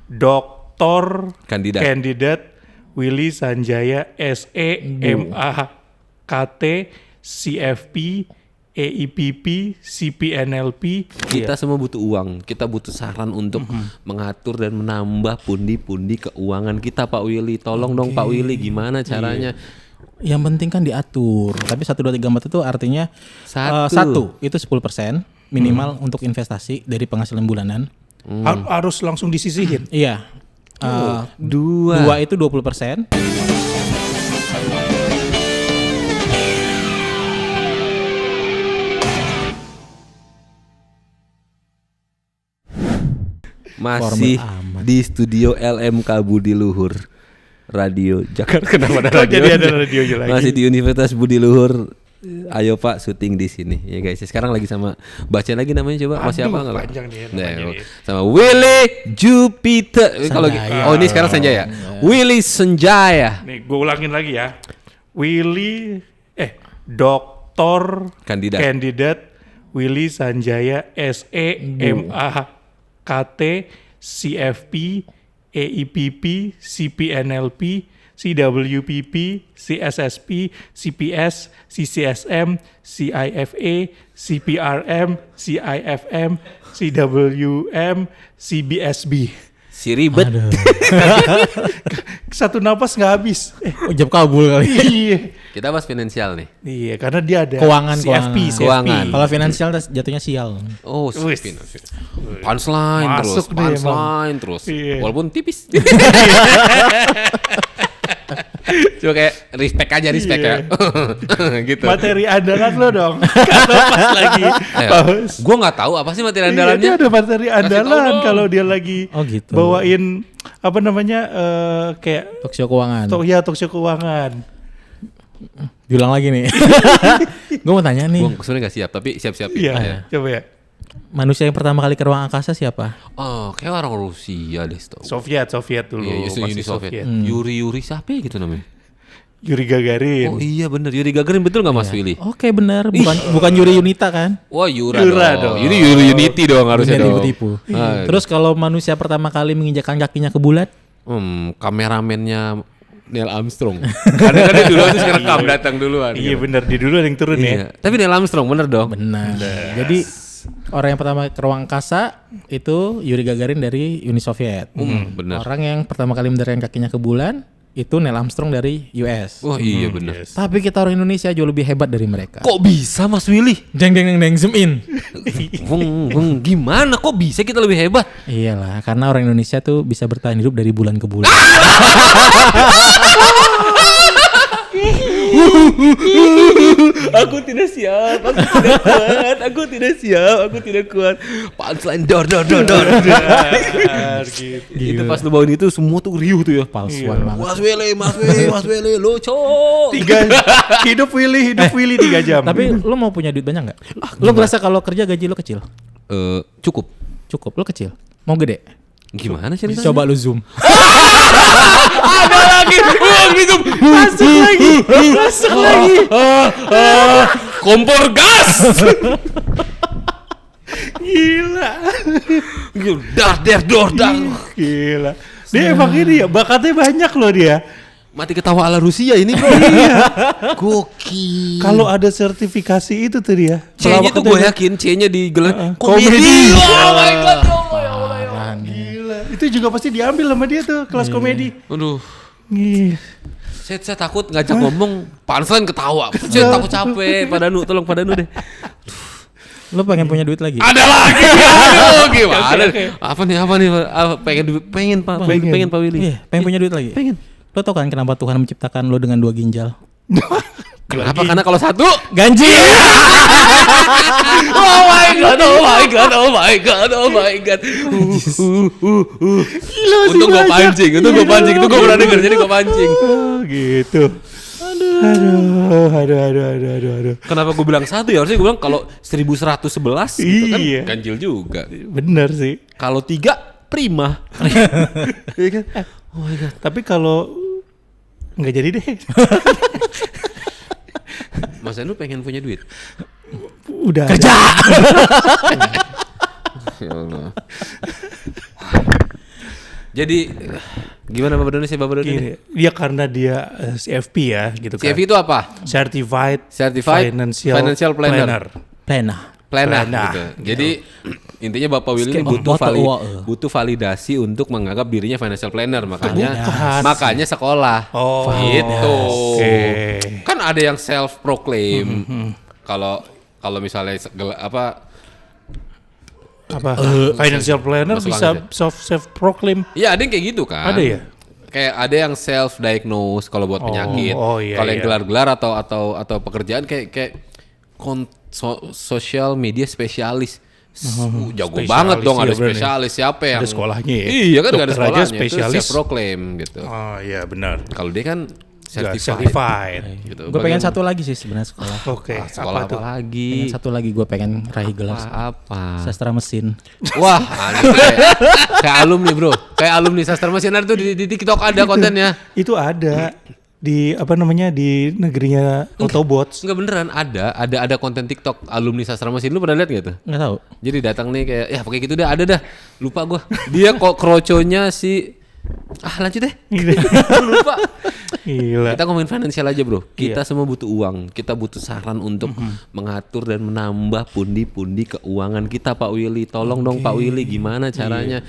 Doktor Kandidat Willy Sanjaya SE MAKT CFP EIPP CPNLP. Kita semua butuh uang. Kita butuh saran untuk mengatur dan menambah pundi-pundi keuangan kita, Pak Willy. Tolong dong Pak Willy, gimana caranya? Yang penting kan diatur. Tapi 1, 2, 3, 4 itu artinya satu itu 10% minimal untuk investasi dari penghasilan bulanan. Harus langsung disisihin. Iya. Dua itu 20%. Masih di studio LMK Budi Luhur Radio Jakarta. Kenapa ada radio? Jadi ada radionya lagi. Masih di Universitas Budi Luhur. Ayo Pak syuting di sini ya guys. Sekarang lagi sama baca lagi namanya coba. Masih apa enggak? Panjang nih. Sama Willy Jupiter. Kalau ini sekarang Sanjaya. Willy Sanjaya. Nih gue ulangin lagi ya. Doktor Kandidat Willy Sanjaya SE MAKT CFP EIPP CPNLP CWPP CSSP CPS CCSM CIFA CPRM CIFM CWM CBSB. Si ribet. Satu napas nggak habis. Jam kabul kali. Iya. Kita bahas finansial nih. Iya, karena dia ada Keuangan. Keuangan. Kalau finansial jatuhnya sial. Oh, punchline terus. Iya. Walaupun tipis. Cuma kayak respect aja ya. Gitu. Materi andalan lo dong. Kalau pas lagi gue nggak tahu apa sih materi Iya, andalannya. dia ada materi andalan kalau dia lagi gitu. bawain apa namanya kayak Talk show keuangan. Talk show keuangan. Diulang lagi nih. Gue mau tanya nih. Gue sebenarnya nggak siap tapi siap-siap. Iya, coba ya. Manusia yang pertama kali ke ruang angkasa siapa? Oh, kayak orang Rusia deh tau. Soviet dulu. Iya, Uni Soviet. Yuri siapa ya gitu namanya? Yuri Gagarin. Oh iya bener, Yuri Gagarin betul nggak Mas Willy? Oke benar, bukan Yuri Yunita kan? Wah Yura dong. Yuri Unity dong harusnya dong. Tipu-tipu. Terus kalau manusia pertama kali menginjakkan kakinya ke bulan? Kameramennya Neil Armstrong. Karena kan dia duluan terus rekam datang duluan. Iya bener, di dulu ada yang turun ya. Tapi Neil Armstrong bener dong. Benar. Jadi orang yang pertama ke ruang angkasa itu Yuri Gagarin dari Uni Soviet. Benar. Orang yang pertama kali mendaratkan kakinya ke bulan itu Neil Armstrong dari US. Wah iya benar. Yes. Tapi kita orang Indonesia jauh lebih hebat dari mereka. Kok bisa Mas Willy? Deng zoom in. Gimana kok bisa kita lebih hebat? Iyalah, karena orang Indonesia tuh bisa bertahan hidup dari bulan ke bulan. Aku tidak siap, aku tidak kuat. Punchline dor. Itu pas lu bawain itu semua tuh riuh tuh ya. Palsuan banget. Mas Willy, lucu. hidup Willy 3 jam. Tapi lu mau punya duit banyak nggak? Lu ngerasa kalau kerja gaji lu kecil? Cukup. Lu kecil. Mau gede? Gimana sih? Coba lu zoom. Ada lagi. Masuk lagi. Kompor gas. Gila. Dor. Gila. Dia emang ini ya, bakatnya banyak loh dia. Mati ketawa ala Rusia ini bro. Gokil. Kalau ada sertifikasi itu tuh dia. C-nya tuh gue yakin C-nya di gelar komedi. Oh my god. Gila. Itu juga pasti diambil sama dia tuh kelas komedi. Aduh. Gila. Saya takut ngajak ngomong punchline ketawa. Saya takut capek. Tolong Padanu deh. Lu pengen punya duit lagi? Ada lagi. Aduh, gimana? Apa nih? Pengen Pak Willy. Iya, pengen punya duit lagi. Pengen. Lo tau kan kenapa Tuhan menciptakan lo dengan 2 ginjal? Kenapa? Karena kalau satu ganjil. Oh my god. Untung gue pancing. Itu gue pernah denger jadi gue pancing. Oh gitu. Aduh. Kenapa gue bilang satu ya? Harusnya gue bilang kalau 1111 gitu kan Iya. ganjil juga. Bener sih. Kalau 3 prima. Iya kan? Oh my god. Tapi kalau nggak jadi deh. Mas Anu pengen punya duit? Udah Kerja. Ya Allah. Jadi gimana Bapak Doni ini? Gini, dia karena dia CFP ya gitu kan. CFP itu apa? Certified Financial Planner. Planner gitu. Jadi intinya Bapak Willy ini butuh validasi untuk menganggap dirinya financial planner, makanya sekolah. Gitu. Okay. Kan ada yang self proclaim. Kalau misalnya financial planner bisa self proclaim. Iya, ada yang kayak gitu kan. Ada ya? Kayak ada yang self diagnose kalau buat penyakit. Kalau yang gelar-gelar atau pekerjaan kayak social media spesialis. Jago banget dong, ada spesialis. Siapa yang ada sekolahnya ya? Iya kan, ada sekolahnya. Spesialis. Itu self proclaim gitu. Oh iya benar. Kalau dia kan certified. Gitu. Gue pengen satu lagi sih sebenarnya sekolah. Oke. Sekolah apa lagi? Pengen satu lagi, gue pengen raih gelar apa? sastra mesin. Wah, kayak alumni bro, kayak alumni sastra mesin ada tuh di TikTok ada kontennya. Itu ada di di negerinya Autobots. Enggak beneran ada konten TikTok alumni sastra mesin. Lu pernah lihat nggak tuh? Nggak tahu. Jadi datang nih kayak ya pakai gitu dah, ada dah. Lupa gua. Dia kok kroconya si lanjut deh. Lupa. Gila. Kita ngomongin finansial aja bro. Kita semua butuh uang. Kita butuh saran untuk mengatur dan menambah pundi-pundi keuangan kita Pak Willy. Tolong dong Pak Willy, gimana caranya?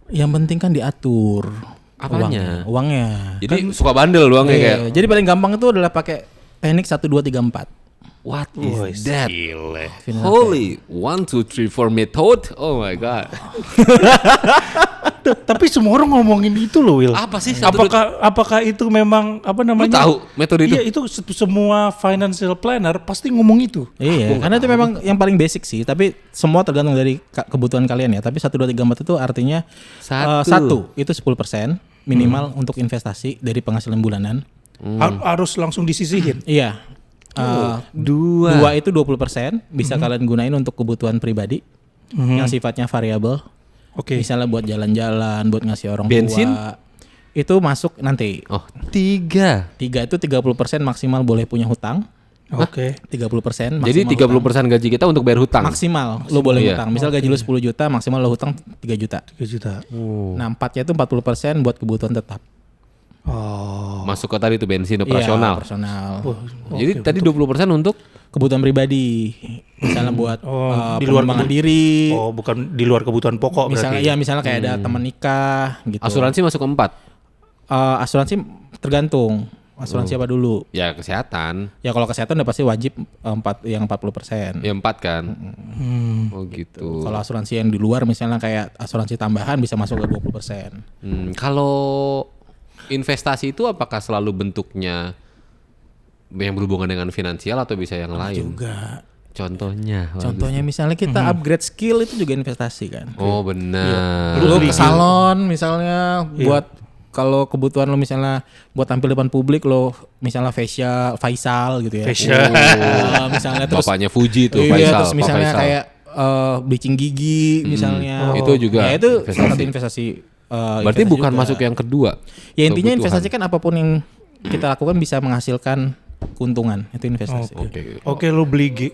Yang penting kan diatur. Apanya? Uangnya. Jadi suka bandel uangnya kayak. Jadi paling gampang itu adalah pakai teknik 1 2 3 4. What is that? Gile. Holy 1 2 3 4 method. Oh my god. Tapi semua orang ngomongin itu loh, Will. Apa sih? Apakah itu memang Lu tahu metode itu? Iya, itu semua financial planner pasti ngomong itu. Iya, karena itu memang yang paling basic sih. Tapi semua tergantung dari kebutuhan kalian ya. Tapi 1 2 3 4 itu artinya satu itu 10% minimal untuk investasi dari penghasilan bulanan. Harus langsung disisihin. Iya. Dua itu 20% bisa kalian gunain untuk kebutuhan pribadi yang sifatnya variabel. Misalnya buat jalan-jalan, buat ngasih orang bensin? tua. Itu masuk nanti. 3 itu 30% maksimal boleh punya hutang. 30%. Jadi 30% gaji kita untuk bayar hutang. Maksimal lo boleh hutang. Misal gaji lo 10 juta, maksimal lo hutang 3 juta. 3 juta. Nah, 4-nya itu 40% buat kebutuhan tetap. Masuk ke tadi itu bensin operasional. Iya, operasional. Jadi tadi 20% untuk kebutuhan pribadi. Misalnya buat di luar pengembangan diri. Bukan di luar kebutuhan pokok misalnya, berarti. Ya, misalnya kayak ada teman nikah gitu. Asuransi masuk ke 4. Asuransi tergantung. Asuransi apa dulu? Ya kesehatan. Ya kalau kesehatan udah pasti wajib 40%. Ya 4 kan. Oh gitu. Kalau asuransi yang di luar misalnya kayak asuransi tambahan bisa masuk ke 20%. Kalau investasi itu apakah selalu bentuknya yang berhubungan dengan finansial atau bisa yang lain? Juga. Contohnya misalnya kita upgrade skill itu juga investasi kan. Oh benar. Lu ke salon misalnya buat kalau kebutuhan lo misalnya buat tampil depan publik lo misalnya facial gitu ya. Misalnya terus bapaknya Fuji tuh Faisal. Terus misalnya kayak bleaching gigi misalnya. Itu juga. Ya itu investasi. Berarti bukan juga masuk yang kedua. Ya intinya investasi kan apapun yang kita lakukan bisa menghasilkan keuntungan, itu investasi. Oke, lo beli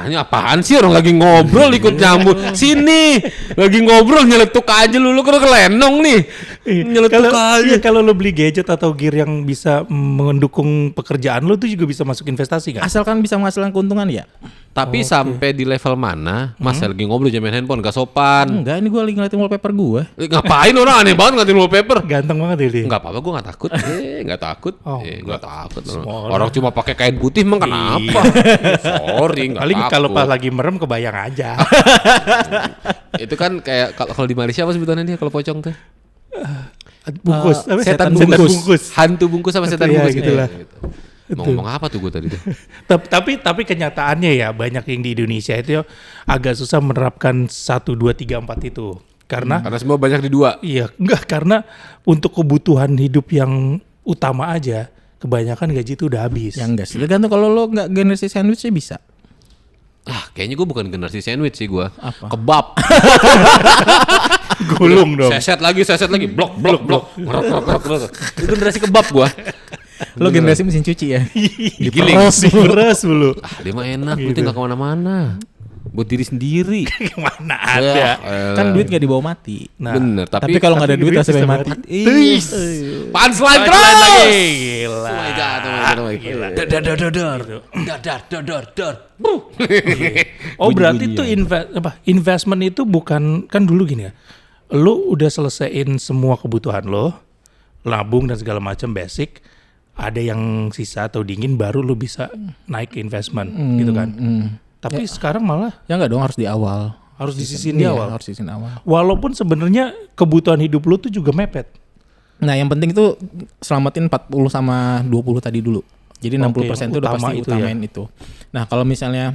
ini apaan sih, orang lagi ngobrol ikut nyambut. Sini lagi ngobrol nyeletuk aja lu kena kelenong nih. Nyeletuk aja. Kalau lo beli gadget atau gear yang bisa mendukung pekerjaan lo itu juga bisa masuk investasi kan? Asalkan bisa menghasilkan keuntungan ya. Tapi sampai di level mana Mas lagi ngobrol jamin handphone gak sopan? Enggak, ini gue lagi ngeliatin wallpaper gue. Ngapain orang aneh banget ngeliatin wallpaper? Ganteng banget ini. Enggak apa-apa, gue gak takut. Gak takut. Gak takut. Orang cuma pakai kain putih emang kenapa? Sorry, gak paling takut. kalau pas lagi merem kebayang aja. Itu kan kayak kalau di Malaysia apa sebutannya dia kalau pocong tuh? Bungkus. Setan bungkus. Hantu bungkus sama setan bungkus gitu lah. Mau ngomong apa tuh gue tadi tuh? Tapi kenyataannya ya banyak yang di Indonesia itu agak susah menerapkan 1, 2, 3, 4 itu. Karena semua banyak di 2. Iya, enggak, karena untuk kebutuhan hidup yang utama aja kebanyakan gaji itu udah habis. Ya enggak sih, tergantung kalau lo enggak generasi sandwich sih bisa. Kayaknya gue bukan generasi sandwich sih gue. Apa? Kebab. Gulung dong. Seset lagi. Blok. Itu generasi kebab gue. Lo generasi mesin cuci ya? Digiling. Diperes dulu. Dia mah enak, penting gak kemana-mana. buat diri sendiri. Mana ada. Kan duit gak dibawa mati. Nah, bener. Tapi kalau nggak ada duit sampai mati. Punchline terus. Gila. Oh my god. Oh berarti itu investment itu bukan, kan dulu gini ya. Lu udah selesaiin semua kebutuhan lo, nabung dan segala macam basic. Ada yang sisa atau dingin baru lu bisa naik ke investment gitu kan. Tapi sekarang malah ya enggak dong, harus di awal. Harus disisihin di awal. Harus disisihin awal. Walaupun sebenarnya kebutuhan hidup lu tuh juga mepet. Nah, yang penting itu selamatin 40 sama 20 tadi dulu. Jadi 60% itu udah pasti utamain itu. Nah, kalau misalnya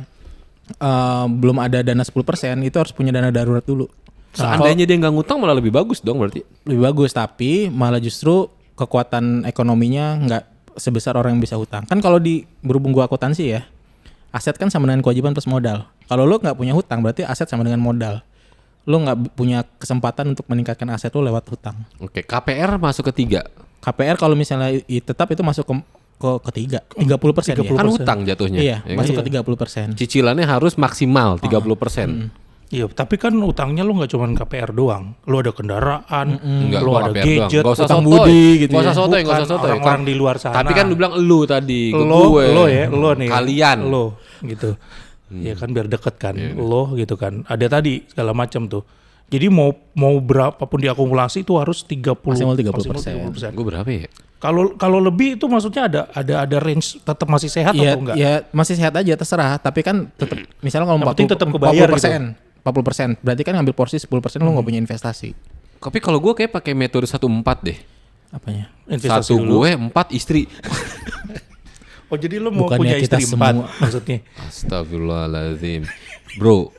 belum ada dana 10%, itu harus punya dana darurat dulu. Seandainya dia nggak ngutang malah lebih bagus dong berarti. Lebih bagus, tapi malah justru kekuatan ekonominya nggak sebesar orang yang bisa hutang. Kan kalau berhubung gua akuntansi ya, aset kan sama dengan kewajiban plus modal. Kalau lo nggak punya hutang berarti aset sama dengan modal. Lo nggak punya kesempatan untuk meningkatkan aset lo lewat hutang. Oke, KPR masuk ke 3. KPR kalau misalnya tetap itu masuk ke ketiga, 30%. Kan hutang jatuhnya. Iya, ya masuk ke 30%. Cicilannya harus maksimal 30%. Iya, tapi kan utangnya lu nggak cuma KPR doang. Lu ada kendaraan, lu ada KPR gadget, doang. utang budi gitu. Gak usah sotoy, gak usah sotoy. Orang di luar sana. Tapi kan lu bilang lu tadi, lo nih. Kalian. Lo gitu. Ya kan biar deket kan. Lo gitu kan. Ada tadi segala macam tuh. Jadi mau berapapun diakumulasi itu harus 30%. Maksimal 30%. Gue berapa ya? Kalau lebih itu maksudnya ada range tetap masih sehat atau enggak? Ya masih sehat aja, terserah. Tapi kan tetap misalnya kalau 40% tetap kebayar 40%, gitu. 40%. Berarti kan ngambil porsi 10% lu nggak punya investasi. Tapi kalau gue kayak pakai metode 1-4 deh. Apanya? Investasi 1 gue 4 istri. Oh jadi lu mau bukannya punya istri 4 maksudnya? Astagfirullahaladzim. Bro,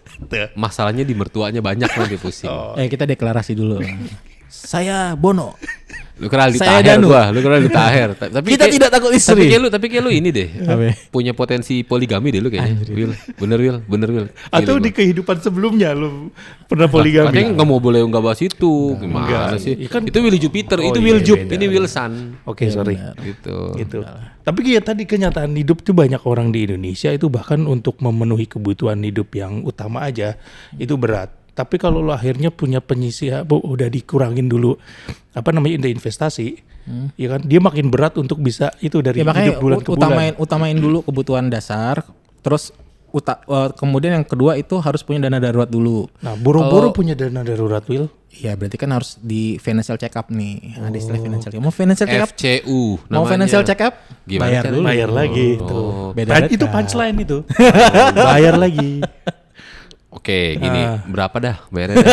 masalahnya di mertuanya banyak nanti pusing. Kita deklarasi dulu. Saya Bono. Lu kira Aldi Taher gua, lu kira Aldi Taher. Tapi kita tidak takut istri. Tapi kayak lu ini deh. Punya potensi poligami deh lu kayaknya. Bener Will. Atau di kehidupan sebelumnya lu pernah poligami? Katanya enggak mau boleh enggak bahas itu. Gimana sih? Itu Willy Jupiter, itu Will Jup, ini Wilson. Oke, sorry. Gitu. Tapi kayak tadi kenyataan hidup tuh banyak orang di Indonesia itu bahkan untuk memenuhi kebutuhan hidup yang utama aja itu berat. Tapi kalau lo akhirnya punya penyisihan, udah dikurangin dulu investasi, ya kan dia makin berat untuk bisa itu dari hidup bulan ke bulan. Utamain dulu kebutuhan dasar, terus kemudian yang kedua itu harus punya dana darurat dulu. Nah, buru-buru punya dana darurat, Will? Iya, berarti kan harus di financial check up nih. Ada istilah financial check up. Mau financial check up? FCU namanya. Mau financial check up? Bayar dulu. Bayar lagi tuh. Itu punchline itu. Bayar lagi. Oke, gini, berapa dah bayarnya?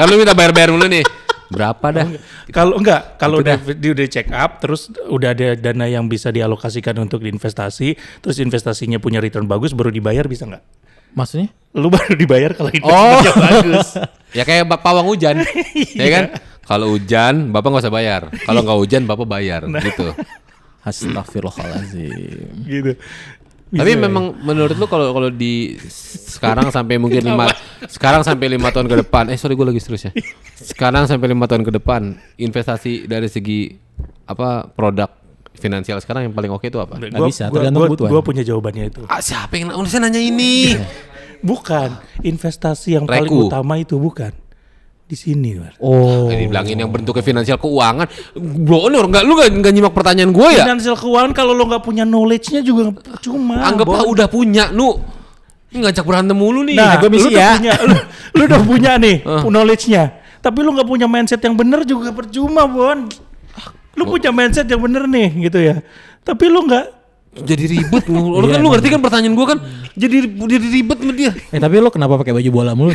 Kan lu minta bayar mulu nih. Berapa dah? Kalau udah check up, terus udah ada dana yang bisa dialokasikan untuk investasi, terus investasinya punya return bagus, baru dibayar bisa nggak? Maksudnya? Lu baru dibayar kalau investasinya bagus. Ya kayak pawang hujan, ya kan? Kalau hujan, bapak nggak usah bayar. Kalau nggak hujan, bapak bayar, gitu. Astagfirullahaladzim. Gitu. Tapi memang menurut lu kalau di sekarang sampai mungkin 5 tahun ke depan, gue lagi serius ya. Sekarang sampai 5 tahun ke depan, investasi dari segi produk finansial sekarang yang paling oke itu apa? Nggak bisa, tergantung kebutuhan. Gua punya jawabannya itu. Siapa yang nanya ini? Bukan, investasi yang paling utama itu bukan. Di sini, Ini bilangin yang bentuknya finansial keuangan. Bro, lu nggak nyimak pertanyaan gue ya? Finansial keuangan kalau lo nggak punya knowledge-nya juga cuma. Anggaplah udah punya, ngajak berantem mulu nih. Nah, lu udah punya nih knowledge-nya. Tapi lu nggak punya mindset yang bener juga percuma, Bon. Lu punya mindset yang bener nih, gitu ya. Tapi lu nggak. Jadi ribet. Lu ngerti kan pertanyaan gue kan? Jadi ribet sama dia. Tapi lu kenapa pakai baju bola mulu?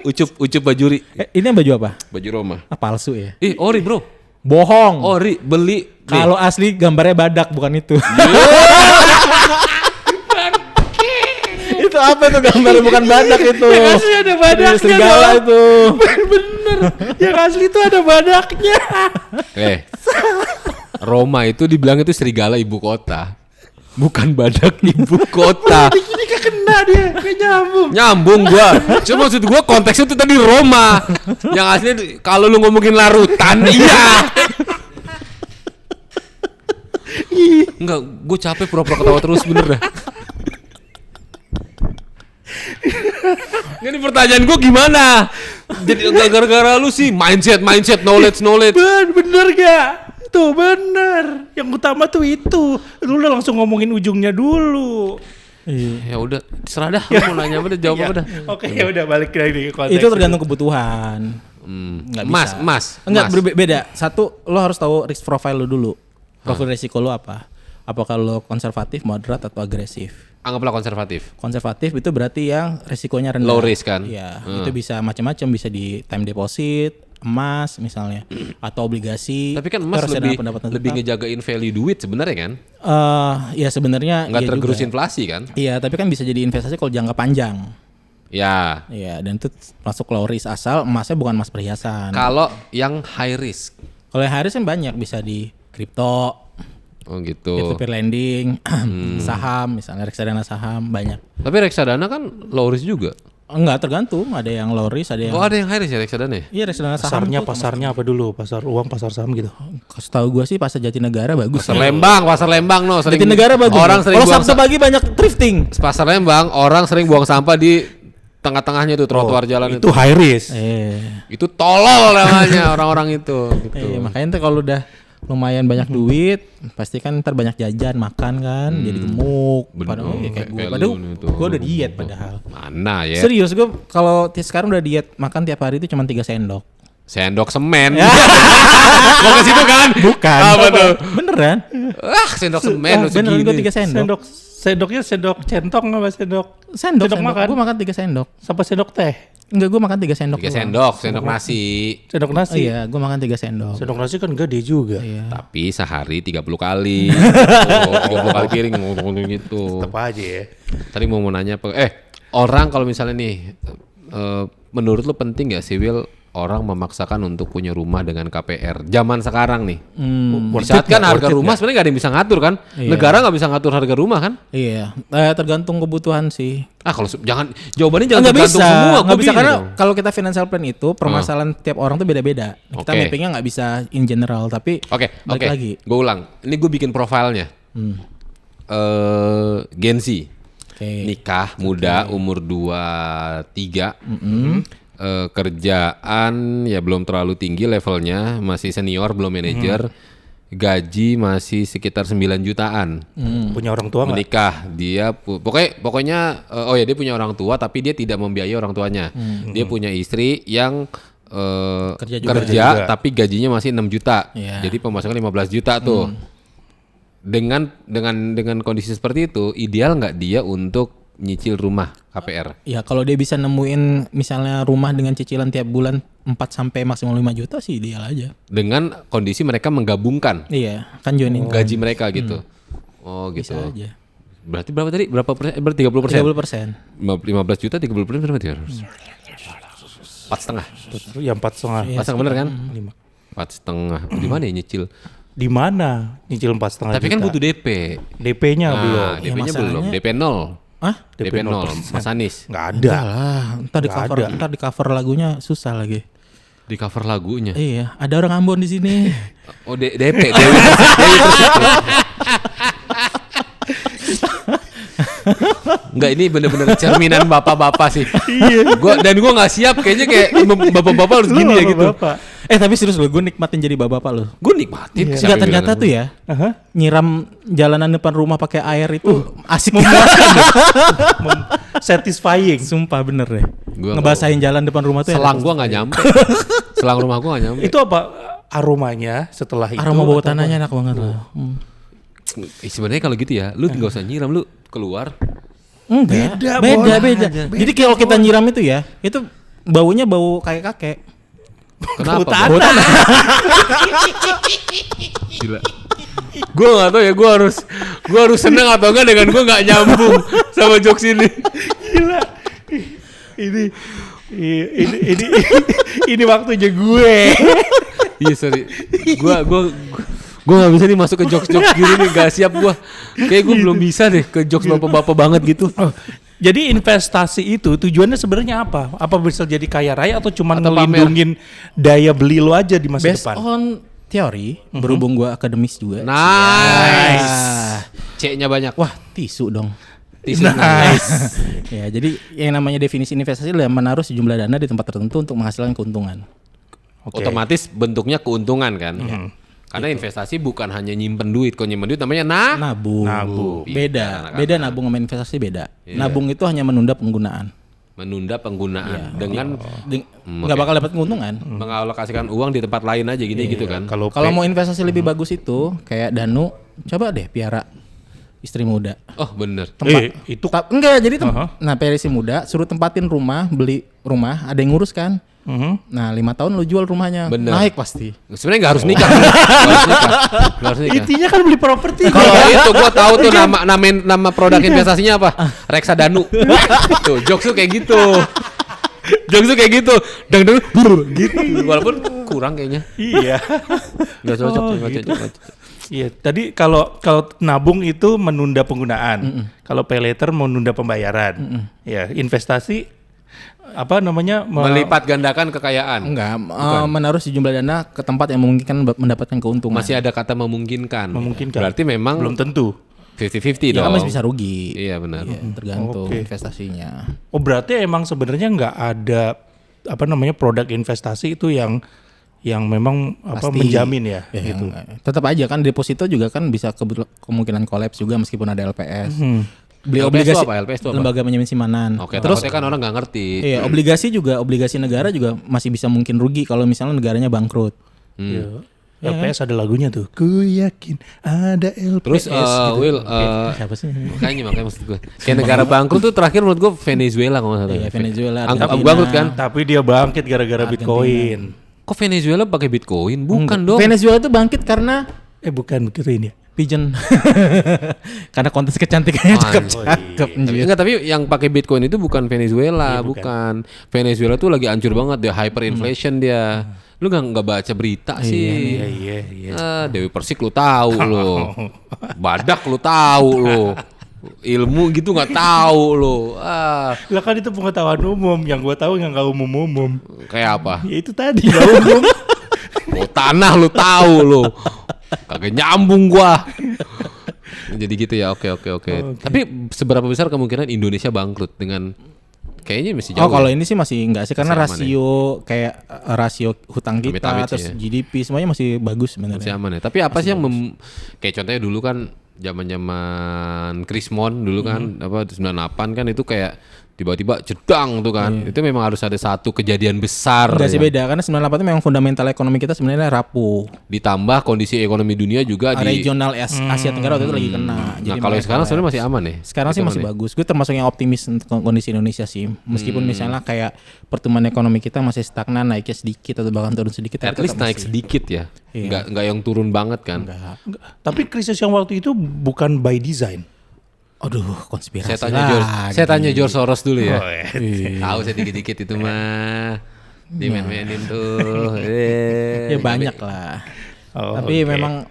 Ucup bajuri. Ini yang baju apa? Baju Roma. Palsu ya? Ori bro. Bohong. Ori beli. Kalau asli gambarnya badak bukan itu. Itu apa tuh gambarnya bukan badak itu? Yang asli ada badaknya. Serigala itu. Bener. Yang asli itu ada badaknya. Roma itu dibilang itu serigala ibu kota. Bukan badak ibu kota. Ini kena dia, kayak nyambung gua. Cuma maksud gua konteksnya itu tadi Roma. Yang asli kalau lu ngomongin larutan, iya. Enggak, gua capek pura-pura ketawa terus bener dah. Ini pertanyaan gue gimana? Jadi gara-gara lu sih mindset, knowledge. Bener gak? Tuh bener. Yang utama tuh itu. Lu udah langsung ngomongin ujungnya dulu. Ya udah, serah dah. Lu mau nanya apa dah, jawab apa dah. Oke, ya udah balik lagi ke konteks. Itu tergantung kebutuhan. Nggak bisa. Enggak, beda. Satu, lo harus tahu risk profile lo dulu. Profil resiko lo apa? Apakah lo konservatif, moderat, atau agresif? Anggaplah konservatif. Konservatif itu berarti yang resikonya rendah. Low risk kan? Iya, itu bisa macam-macam, bisa di time deposit, emas misalnya, atau obligasi. Tapi kan emas lebih ngejagain value duit sebenarnya kan? Ya sebenarnya nggak tergerus inflasi kan? Iya, tapi kan bisa jadi investasi kalau jangka panjang. Ya. Iya, dan itu masuk low risk asal emasnya bukan emas perhiasan. Kalau yang high risk? Kalau yang high risk kan banyak, bisa di kripto. Oh gitu. Peer-to-peer lending, saham, misalnya reksadana saham banyak. Tapi reksadana kan low risk juga. Enggak, tergantung. Ada yang low risk, ada yang. Oh, ada yang high risk ya reksadana? Iya, reksadana saham. Pasarnya apa dulu? Pasar uang, pasar saham gitu. Kasih tahu gue sih pasar Jatinegara bagus. Pasar Lembang no. Jatinegara bagus. Orang sering kalau Sabtu pagi banyak thrifting. Pasar Lembang orang sering buang sampah di tengah-tengahnya tuh trotoar jalan itu. Itu high risk. Itu tolol namanya orang-orang itu. Gitu. Makanya tuh kalau udah lumayan banyak duit, pasti kan ntar banyak jajan, makan kan, jadi gemuk. Padahal kayak gue, gue udah diet padahal. Mana ya? Serius, gue kalau sekarang udah diet, makan tiap hari itu cuma 3 sendok. Sendok semen. Mau ke situ kan? Bukan. Apa tuh? Beneran? Sendok semen. Beneran gue 3 sendok. Sendoknya sendok centong apa sendok? Sendok makan. Gue makan 3 sendok. Sama sendok teh? Enggak, gue makan 3 sendok. 3 sendok nasi. Sendok nasi? Iya, gue makan 3 sendok. Sendok nasi kan gede juga. Iya. Tapi sehari 30 kali. 30 kali piring gitu. Tetap aja ya. Tadi mau nanya apa? Orang kalau misalnya nih, menurut lu penting gak sih Will orang memaksakan untuk punya rumah dengan KPR zaman sekarang nih? Saat kan harga rumah sebenarnya gak ada yang bisa ngatur kan? Iya. Negara gak bisa ngatur harga rumah kan? Iya, tergantung kebutuhan sih. Kalau jawabannya jangan tergantung bisa. semua. Nggak bisa karena kalau kita financial plan itu permasalahan tiap orang tuh beda-beda. Kita mappingnya nggak bisa in general, tapi balik lagi. Gue ulang. Ini gue bikin profilnya. Gen Z. Nikah muda umur 23. Kerjaan ya belum terlalu tinggi levelnya, masih senior belum manajer, gaji masih sekitar 9 jutaan. Punya orang tua menikah gak? Dia pokoknya dia punya orang tua tapi dia tidak membiayai orang tuanya. Dia punya istri yang kerja tapi gajinya masih 6 juta. Jadi pemasukan 15 juta tuh. Dengan kondisi seperti itu, ideal nggak dia untuk nyicil rumah KPR? Ya kalau dia bisa nemuin misalnya rumah dengan cicilan tiap bulan 4 sampai maksimal 5 juta sih ideal aja. Dengan kondisi mereka menggabungkan. Iya, kan joining gaji mereka gitu. Oh gitu. Bisa aja. Berarti berapa tadi? Berapa persen? Berarti 30%. 15 juta 30% berapa dia harus? 4,5. Ya 4,5. 4,5 bener kan? 4,5. Di mana ya nyicil? Di mana nyicil 4,5 juta? Tapi kan butuh DP. DP-nya belum. DP-nya belum. DP 0. DP 0, Mas Anies. Nggak ada. Lah, ntar di cover lagunya susah lagi. Di cover lagunya? Iya, ada orang Ambon di sini. Oh, DP. Enggak, ini bener-bener cerminan bapak-bapak sih. Iya. Gua nggak siap kayaknya kayak bapak-bapak harus gini ya gitu. Tapi serius lo, gue nikmatin jadi bapak-bapak lo. Gue nikmatin. Enggak, ternyata tuh ya, nyiram jalanan depan rumah pakai air itu asik. Satisfying. Sumpah bener deh. Ngebasahin jalan depan rumah tuh. Selang gue nggak nyampe. Selang rumah gue nggak nyampe. Itu apa aromanya setelah itu? Aroma bawah tanahnya enak banget lah. Sebenarnya kalau gitu ya, lu nggak usah nyiram, lu keluar. Beda. Jadi kalau kita nyiram itu ya, itu baunya bau kakek-kakek. Kenapa? Gila. Gue nggak tahu ya, gue harus seneng atau enggak dengan gue nggak nyambung sama jokes ini. Gila. Ini waktunya gue. Iya sorry. Gue nggak bisa nih masuk ke jokes gini nih, gak siap gue. Kayak gue belum bisa deh ke jokes bapak-bapak banget gitu. Jadi investasi itu tujuannya sebenarnya apa? Apa bisa jadi kaya raya atau cuma ngelindungin daya beli lo aja di masa depan? Based on teori, berhubung gue akademis juga. Nice. C-nya banyak. Wah, tisu dong. Nice. Ya, jadi yang namanya definisi investasi adalah menaruh sejumlah dana di tempat tertentu untuk menghasilkan keuntungan. Otomatis bentuknya keuntungan kan. Karena investasi bukan hanya nyimpen duit. Kalau nyimpen duit namanya nabung. Beda nabung sama investasi beda. Nabung itu hanya menunda penggunaan. Dengan nggak bakal dapat keuntungan. Mengalokasikan uang di tempat lain aja gitu kan. Kalau mau investasi lebih bagus itu kayak Danu, coba deh piara istri muda. Oh bener. Itu enggak jadi nah perisi muda suruh tempatin rumah, beli rumah, ada yang ngurus kan. Nah 5 tahun lu jual rumahnya. Bener. Naik pasti. Sebenarnya nggak harus nikah. Nggak harus nikah. Intinya kan beli properti. Kalau itu gua tahu tuh nama produk investasinya apa? Reksadanu. Tuh jokes tuh kayak gitu. Gitu. Dang gitu. Walaupun kurang kayaknya. Iya. Nggak cocok. Iya, tadi kalau nabung itu menunda penggunaan. Kalau pay later menunda pembayaran. Ya, investasi melipat gandakan kekayaan. Enggak, menaruh sejumlah dana ke tempat yang memungkinkan mendapatkan keuntungan. Masih ada kata memungkinkan. Berarti memang belum tentu 50-50 dong. Ya kan masih bisa rugi. Iya benar. Tergantung investasinya. Oh, berarti emang sebenarnya nggak ada produk investasi itu yang memang menjamin ya gitu. Tetap aja kan deposito juga kan bisa kemungkinan kolaps juga meskipun ada LPS. Beli LPS obligasi LPS itu apa? Lembaga penjamin simpanan. Oke, terus kan orang nggak ngerti. Iya, obligasi negara juga masih bisa mungkin rugi kalau misalnya negaranya bangkrut. LPS ada lagunya tuh. Ku yakin ada LPS. Terus gitu. Will, siapa sih? Makanya maksud gue. Kayak negara bangkrut tuh terakhir menurut gue Venezuela kalau nggak salah. Iya, Venezuela. Bangkrut kan? Tapi dia bangkit gara-gara Bitcoin. Kok Venezuela pakai Bitcoin? Bukan dong. Venezuela tuh bangkit karena bukan Bitcoin ya. Pigeon. Karena kontes kecantikannya cakep. Enggak, tapi yang pakai Bitcoin itu bukan Venezuela, bukan. Venezuela tuh lagi hancur banget, dia hyperinflation dia. Lu nggak baca berita sih? Iya. Dewi Persik lu tahu lu. Badak lu tahu lu. Ilmu gitu nggak tahu lu. Lah kan itu pengetahuan umum, yang gua tahu yang nggak umum. Kayak apa? Ya itu tadi nggak umum. Tanah lu tahu lu. Kagak nyambung gua. Jadi gitu ya. Oke. Tapi seberapa besar kemungkinan Indonesia bangkrut dengan kayaknya masih jauh. Kalau ini sih masih enggak sih karena rasio kayak rasio hutang kita terus GDP semuanya masih bagus sebenarnya. Masih aman ya. Tapi apa sih yang kayak contohnya dulu kan zaman Krismon dulu kan 98 kan itu kayak tiba-tiba jedang tuh kan. Itu memang harus ada satu kejadian besar. Enggak sih beda karena 98 itu memang fundamental ekonomi kita sebenarnya rapuh. Ditambah kondisi ekonomi dunia juga regional Asia Tenggara waktu itu lagi kena. Jadi kalau sekarang sebenarnya masih aman ya. Sekarang sih masih bagus. Gue termasuk yang optimis untuk kondisi Indonesia sih. Meskipun misalnya kayak pertumbuhan ekonomi kita masih stagnan, naiknya sedikit atau bahkan turun sedikit. At least naik sedikit ya. Enggak yang turun banget kan. Enggak. Tapi krisis yang waktu itu bukan by design. Aduh, konspirasi. Saya tanya George Soros dulu ya. Tahu saya dikit-dikit itu mah. Dimain-mainin tuh. Ya banyak lah. Tapi memang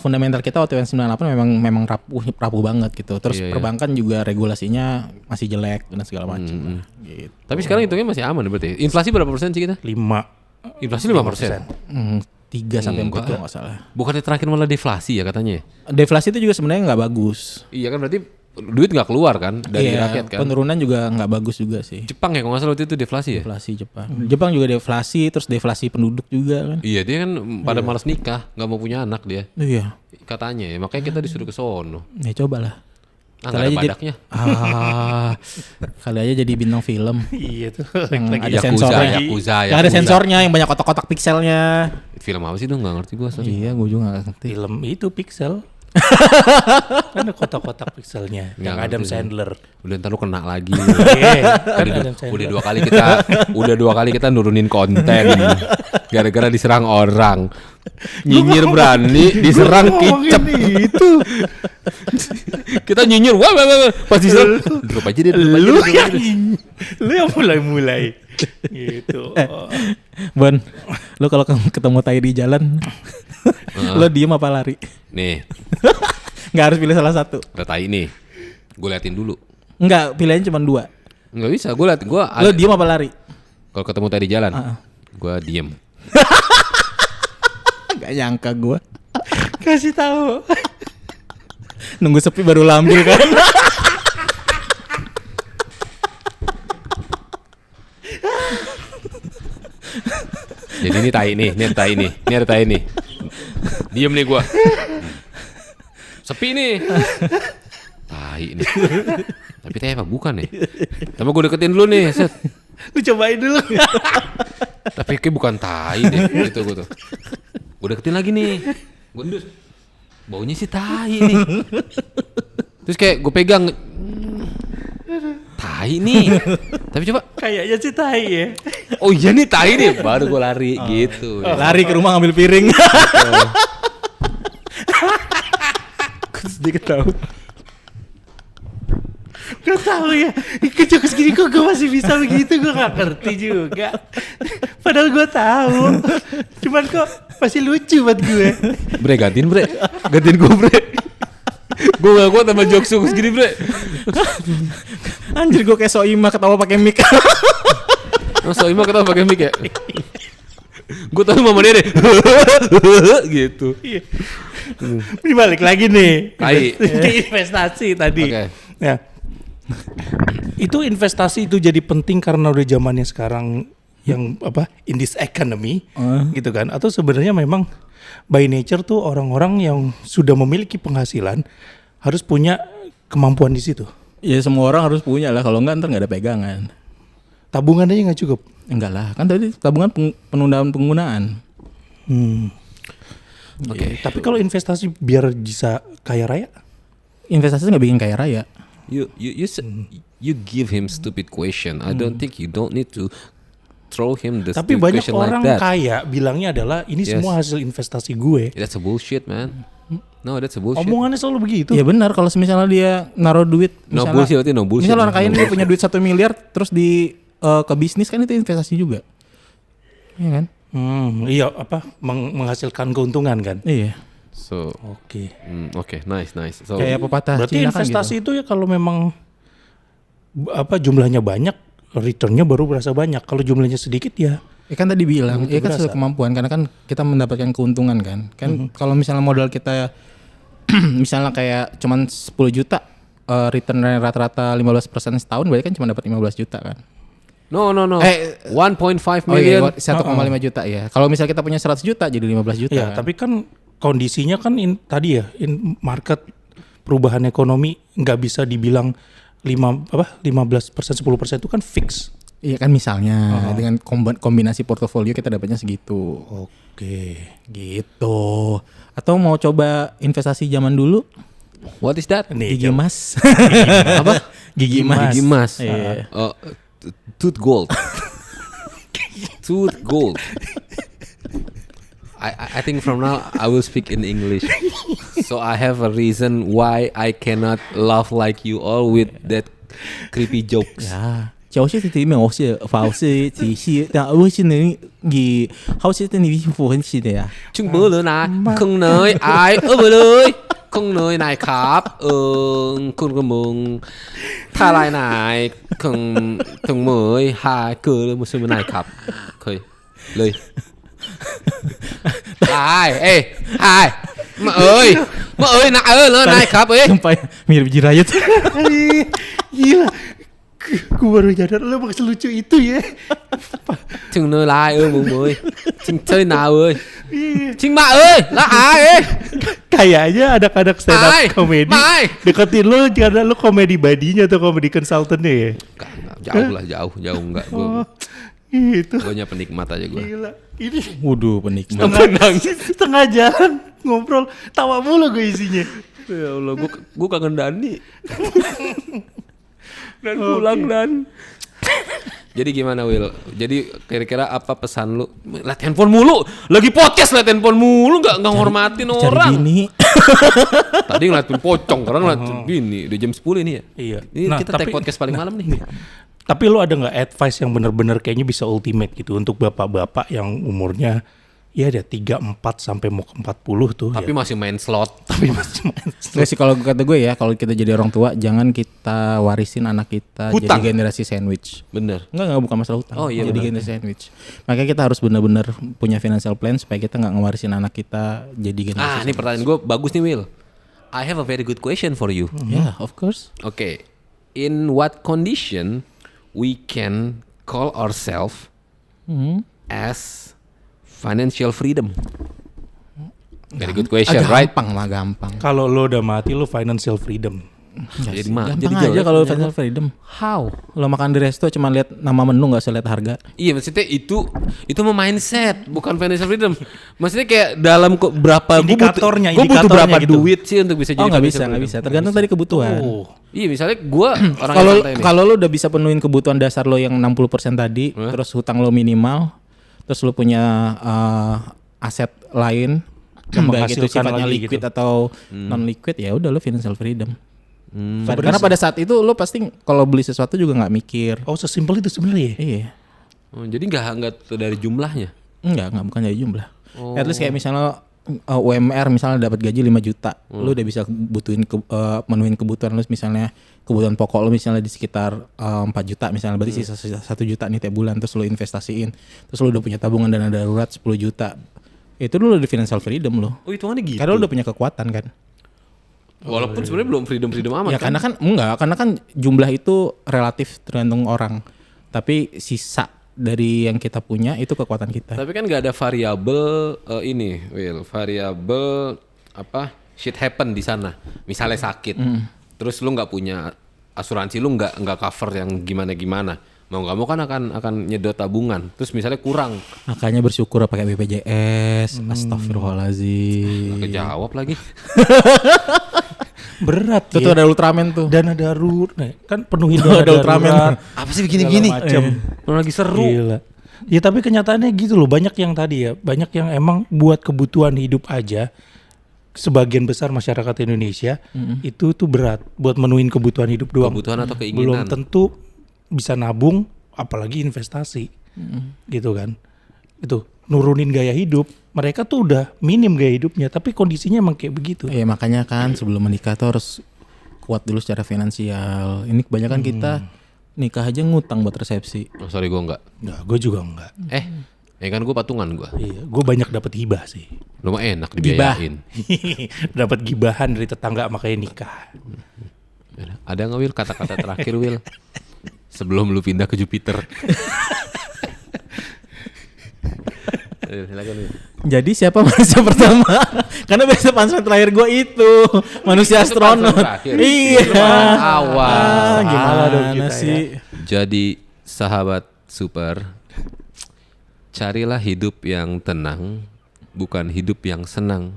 fundamental kita waktu yang 98 memang rapuh banget gitu. Terus perbankan juga regulasinya masih jelek dan segala macam. Gitu. Tapi sekarang hitungnya masih aman berarti. Inflasi berapa persen sih kita? 5. Inflasi 5%. 3-4 kalau nggak salah. Bukannya terakhir malah deflasi ya katanya? Deflasi itu juga sebenarnya nggak bagus. Iya kan berarti duit nggak keluar kan dari rakyat kan? Penurunan juga nggak bagus juga sih. Jepang ya kalau nggak salah waktu itu deflasi ya? Deflasi Jepang. Jepang juga deflasi, terus deflasi penduduk juga kan? Iya dia kan pada malas nikah, nggak mau punya anak dia. Iya. Katanya ya, makanya kita disuruh ke sono. Ya cobalah. Kali aja badaknya. Kali aja jadi bintang film. Iya tuh. Ada sensornya. Yang ada sensornya, yang banyak kotak-kotak pikselnya. Film apa sih dong? Nggak ngerti gue. Iya, gue juga nggak ngerti. Film itu Pixel. Kan ada kotak-kotak pikselnya yang Adam Sandler. Udah ntar lu kena lagi. Udah dua kali kita nurunin konten gara-gara diserang orang. Nyinyir berani, diserang kicep. Itu. Kita nyinyir, wah, pas diserang drop aja deh. Lu yang mulai gitu. Bon, lu kalau ketemu tai di jalan, lu diem apa lari? Nih. Nggak harus pilih salah satu. Ada tai nih. Gue liatin dulu. Enggak, pilihannya cuma 2. Enggak bisa, gue liatin. Lu diem apa lari? Kalau ketemu tai di jalan, gue diem. Gak nyangka gue. Kasih tahu. Nunggu sepi baru lambil kan. Jadi ini tai nih, ini ada tai nih. Diem nih gua. Sepi nih. Tai nih. Tapi tai apa bukan nih? Sama gua deketin dulu nih, set. Lu cobain dulu. Tapi kayak bukan tai deh, gitu gua tuh. Gua deketin lagi nih. Gua endus. Baunya sih tai nih. Terus kayak gua pegang. Tai nih. Tapi coba kayaknya sih tai ya. Oh iya nih tai nih. Baru gue lari gitu. Lari ke rumah ngambil piring. Sedikit tahu. Gak tahu ya. Kejokes gini kok gue masih bisa begitu, gue gak ngerti juga. Padahal gue tahu. Cuman kok masih lucu buat gue. Bre, gantiin bre. Gantiin gue bre. Gue gak kuat sama jokes gini bre. Anjir, gue kayak Soima ketawa pakai mic. Soima ketawa pakai mic ya. Gue tahu mama dia deh. Gitu. Ini balik lagi nih. Ke investasi tadi. Okay. Ya. Itu investasi itu jadi penting karena udah zamannya sekarang yang apa? In this economy gitu kan. Atau sebenarnya memang by nature tuh orang-orang yang sudah memiliki penghasilan harus punya kemampuan di situ. Ya semua orang harus punya lah, kalau enggak ntar nggak ada pegangan. Tabungan aja nggak cukup? Enggak lah, kan tadi tabungan penundaan penggunaan. Oke. Tapi kalau investasi biar bisa kaya raya? Investasi nggak bikin kaya raya. You give him stupid question. I don't think you don't need to throw him the tapi stupid banyak question orang like that. kaya bilangnya adalah ini semua hasil investasi gue. That's a bullshit, man. No, that's a bullshit. Omongannya selalu begitu. Iya benar, kalau misalnya dia naruh duit, No bullshit. Misalnya orang kaya dia punya duit 1 miliar terus ke bisnis, kan itu investasi juga. Iya kan? Iya apa menghasilkan keuntungan kan? Iya. So oke, nice. So kayak pepatah berarti Cina investasi kan gitu. itu ya kalau memang apa jumlahnya banyak, returnnya baru berasa banyak. Kalau jumlahnya sedikit ya. Kan tadi bilang, kan sesuai kemampuan, karena kan kita mendapatkan keuntungan kan. Kan kalau misalnya modal kita misalnya kayak cuman 10 juta, return rata-rata 15% setahun, berarti kan cuma dapat 15 juta kan. No. 1.5 million. 1,5 juta ya. Kalau misalnya kita punya 100 juta jadi 15 juta. Ya, kan? tapi kan kondisinya kan tadi ya, market perubahan ekonomi nggak bisa dibilang 15%, 10% itu kan fix. Iya kan misalnya dengan kombinasi portofolio kita dapatnya segitu. Oke, gitu. Atau mau coba investasi zaman dulu? What is that? Gigi emas. Apa? Gigi emas. Iya. Tooth gold. Tooth gold. I think from now I will speak in English. So I have a reason why I cannot laugh like you all with that creepy jokes. Ya. 就是里面我是法式体系，但我是能以好些的你符合起的呀。Chúng bữa nữa nè, không nơi ai ở bữa nơi, không nơi này khắp, không có mừng, thay lại này, không mới hai cửa một số này khắp, khơi, lời. Ai, mà ơi, nãy ơi, này khắp ấy. Sampai mirip jirayat. Gila. Gue baru nyadar lo bakal selucu itu ya. Chừng nơi lại mùng ơi, chừng chơi nào ơi, chừng mạ ơi, là ai? Kayaknya anak-anak stand up comedy deketin lo karena lo komedi badinya atau komedi konsultannya ya. Jauh lah, jauh enggak. Gitu. Gue penikmat aja gue. Gila. Ini Waduh, penikmat. Setengah jalan ngobrol, tawa mulu gue isinya. Ya Allah, gue kangen Dani. Dan pulang dan. Jadi gimana Will? Jadi kira-kira apa pesan lu? Lihat handphone mulu, lagi podcast lihat handphone mulu, nggak ngormatin orang. Bini. Tadi ngeliatin pocong, sekarang ngeliatin bini. Udah jam 10 ini ya. Iya. Ini kita take podcast paling malam nih. Tapi lu ada nggak advice yang benar-benar kayaknya bisa ultimate gitu untuk bapak-bapak yang umurnya ya ada 34 sampai mau ke 40 tuh. Tapi ya. masih main slot. Nggak sih, kalau kata gue ya, kalau kita jadi orang tua jangan kita warisin anak kita hutang. jadi generasi sandwich. Bener. Enggak bukan masalah hutang. Oh, iya, jadi generasi sandwich. Makanya kita harus benar-benar punya financial plan supaya kita nggak ngewarisin anak kita jadi generasi. Ini pertanyaan gue bagus nih Will. I have a very good question for you. Yeah, of course. Okay. In what condition we can call ourselves as Financial freedom. Very good question, right? Gampang. Kalau lo udah mati, lo financial freedom. Jadi gampang aja kalau financial freedom. How? Lo makan di resto cuma lihat nama menu, nggak usah lihat harga. Iya, maksudnya itu mindset, bukan financial freedom. Maksudnya kayak dalam berapa indikatornya, gue butuh berapa gitu. duit sih untuk bisa jadi nggak bisa. Tergantung dari kebutuhan. Iya, misalnya gue orang kalau lo udah bisa penuhin kebutuhan dasar lo yang 60% tadi, terus hutang lo minimal, terus lo punya aset lain, baik itu sifatnya liquid gitu, atau non liquid, ya udah lo financial freedom. Karena pada saat itu lo pasti kalau beli sesuatu juga nggak mikir. Oh, sesimpel itu sebenarnya. Iya. Jadi nggak dari jumlahnya? Bukan dari jumlah. At least kayak misalnya UMR misalnya dapat gaji 5 juta, lo udah bisa menuhin kebutuhan lo, misalnya kebutuhan pokok lo misalnya di sekitar 4 juta misalnya, berarti sisa 1 juta nih tiap bulan, terus lo investasiin, terus lo udah punya tabungan dana darurat 10 juta. Itu dulu di financial freedom lo. Oh, hitungannya gitu. Karena lo udah punya kekuatan kan. Walaupun sebenarnya belum freedom amat ya, kan? Karena kan jumlah itu relatif tergantung orang. Tapi sisa dari yang kita punya itu kekuatan kita. Tapi kan nggak ada variabel variabel shit happen di sana. Misalnya sakit, terus lu nggak punya asuransi, lu nggak cover yang gimana. Mau nggak mau kan akan nyedot tabungan. Terus misalnya kurang. Makanya bersyukur pakai BPJS. Astagfirullahaladzim. Nggak kejawab lagi. Berat itu ya. Ada Ultraman tuh. Dana darurat, kan penuhin dana ada Ultraman. Apa sih begini-gini? Lagi seru. Gila. Ya tapi kenyataannya gitu loh, banyak yang tadi ya, banyak yang emang buat kebutuhan hidup aja. Sebagian besar masyarakat Indonesia itu tuh berat buat menuhin kebutuhan hidup doang. Kebutuhan atau keinginan. Belum tentu bisa nabung, apalagi investasi. Gitu kan. Itu nurunin gaya hidup. Mereka tuh udah minim gaya hidupnya, tapi kondisinya emang kayak begitu. Makanya kan sebelum menikah tuh harus kuat dulu secara finansial. Ini kebanyakan kita nikah aja ngutang buat resepsi. Oh, sorry, gue enggak. Enggak, gue juga enggak. Kan gue patungan gue. Iya, gue banyak dapat hibah sih. Lumayan enak dibiayain. Dapat gibahan dari tetangga makanya nikah. Ada nggak, Will, kata-kata terakhir, Will? Sebelum lu pindah ke Jupiter. Jadi siapa manusia pertama? Karena biasa punchline terakhir gue itu manusia astronot. Iya. Awal. Gimana sih? Jadi sahabat super, carilah hidup yang tenang, bukan hidup yang senang.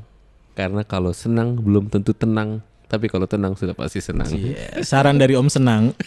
Karena kalau senang belum tentu tenang, tapi kalau tenang sudah pasti senang. Saran dari Om Senang.